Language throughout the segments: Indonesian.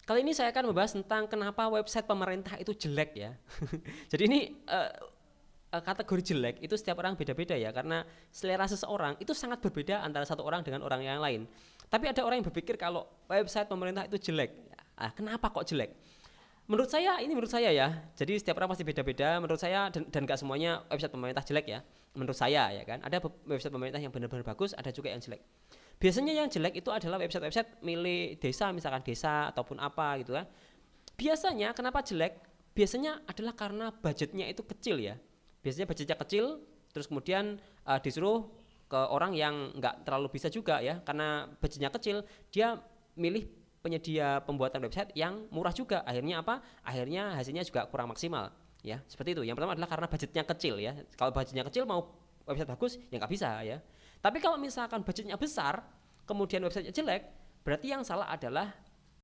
Kali ini saya akan membahas tentang kenapa website pemerintah itu jelek ya. Jadi ini kategori jelek itu setiap orang beda-beda ya, karena selera seseorang itu sangat berbeda antara satu orang dengan orang yang lain. Tapi ada orang yang berpikir kalau website pemerintah itu jelek. Kenapa kok jelek? Menurut saya ya. Jadi setiap orang pasti beda-beda. Menurut saya dan gak semuanya website pemerintah jelek ya. Menurut saya ya kan. Ada website pemerintah yang benar-benar bagus, ada juga yang jelek. Biasanya yang jelek itu adalah website-website milik desa, misalkan desa ataupun apa gitu kan. Biasanya kenapa jelek? Biasanya adalah karena budgetnya itu kecil ya. Biasanya budgetnya kecil, terus kemudian disuruh ke orang yang nggak terlalu bisa juga ya, karena budgetnya kecil, dia milih penyedia pembuatan website yang murah juga. Akhirnya apa? Akhirnya hasilnya juga kurang maksimal ya. Seperti itu. Yang pertama adalah karena budgetnya kecil ya. Kalau budgetnya kecil mau website bagus ya nggak bisa ya. Tapi kalau misalkan budgetnya besar, kemudian websitenya jelek, berarti yang salah adalah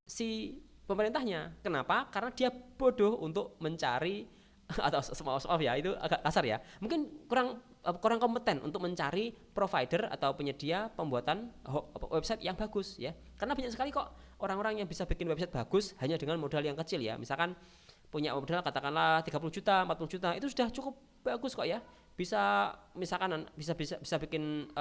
si pemerintahnya. Kenapa? Karena dia bodoh untuk mencari atau maaf ya itu agak kasar ya. Mungkin kurang kompeten untuk mencari provider atau penyedia pembuatan website yang bagus ya. Karena banyak sekali kok orang-orang yang bisa bikin website bagus hanya dengan modal yang kecil ya. Misalkan punya modal katakanlah 30 juta, 40 juta itu sudah cukup bagus kok ya. Bisa misalkan bisa bikin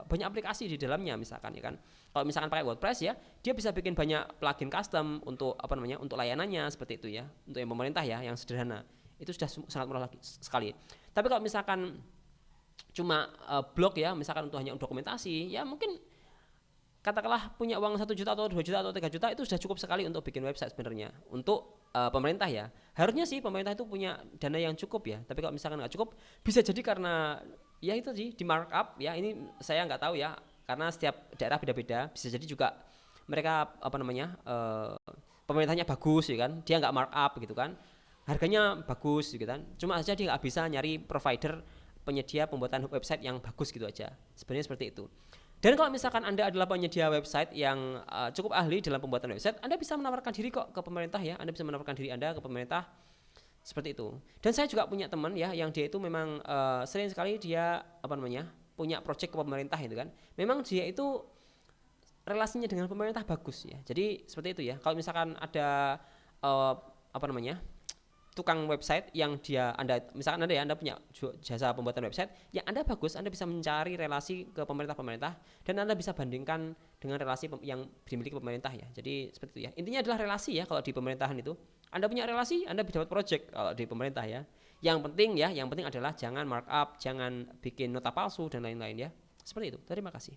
banyak aplikasi di dalamnya misalkan ya kan. Kalau misalkan pakai WordPress ya, dia bisa bikin banyak plugin custom untuk apa namanya? Untuk layanannya seperti itu ya. Untuk yang pemerintah ya, yang sederhana. Itu sudah sangat murah sekali. Tapi kalau misalkan cuma blog ya, misalkan untuk hanya dokumentasi, ya mungkin katakanlah punya uang 1 juta atau 2 juta atau 3 juta itu sudah cukup sekali untuk bikin website sebenarnya untuk pemerintah ya. Harusnya sih pemerintah itu punya dana yang cukup ya, tapi kalau misalkan nggak cukup bisa jadi karena ya itu sih di markup ya. Ini saya nggak tahu ya, karena setiap daerah beda-beda. Bisa jadi juga mereka apa namanya pemerintahnya bagus ya kan, dia nggak markup gitu kan, harganya bagus gitu kan, cuma saja dia nggak bisa nyari provider penyedia pembuatan website yang bagus gitu aja. Sebenarnya seperti itu. Dan kalau misalkan Anda adalah penyedia website yang cukup ahli dalam pembuatan website, Anda bisa menawarkan diri kok ke pemerintah ya. Anda bisa menawarkan diri Anda ke pemerintah seperti itu. Dan saya juga punya teman ya yang dia itu memang sering sekali dia apa namanya punya project ke pemerintah itu kan. Memang dia itu relasinya dengan pemerintah bagus ya. Jadi seperti itu ya. Kalau misalkan ada uh, apa namanya tukang website yang dia Anda misalkan Anda punya jasa pembuatan website yang Anda bagus, Anda bisa mencari relasi ke pemerintah-pemerintah dan Anda bisa bandingkan dengan relasi yang dimiliki pemerintah ya. Jadi seperti itu ya. Intinya adalah relasi ya kalau di pemerintahan itu. Anda punya relasi, Anda bisa dapat project kalau di pemerintah ya. Yang penting adalah jangan markup, jangan bikin nota palsu dan lain-lain ya. Seperti itu. Terima kasih.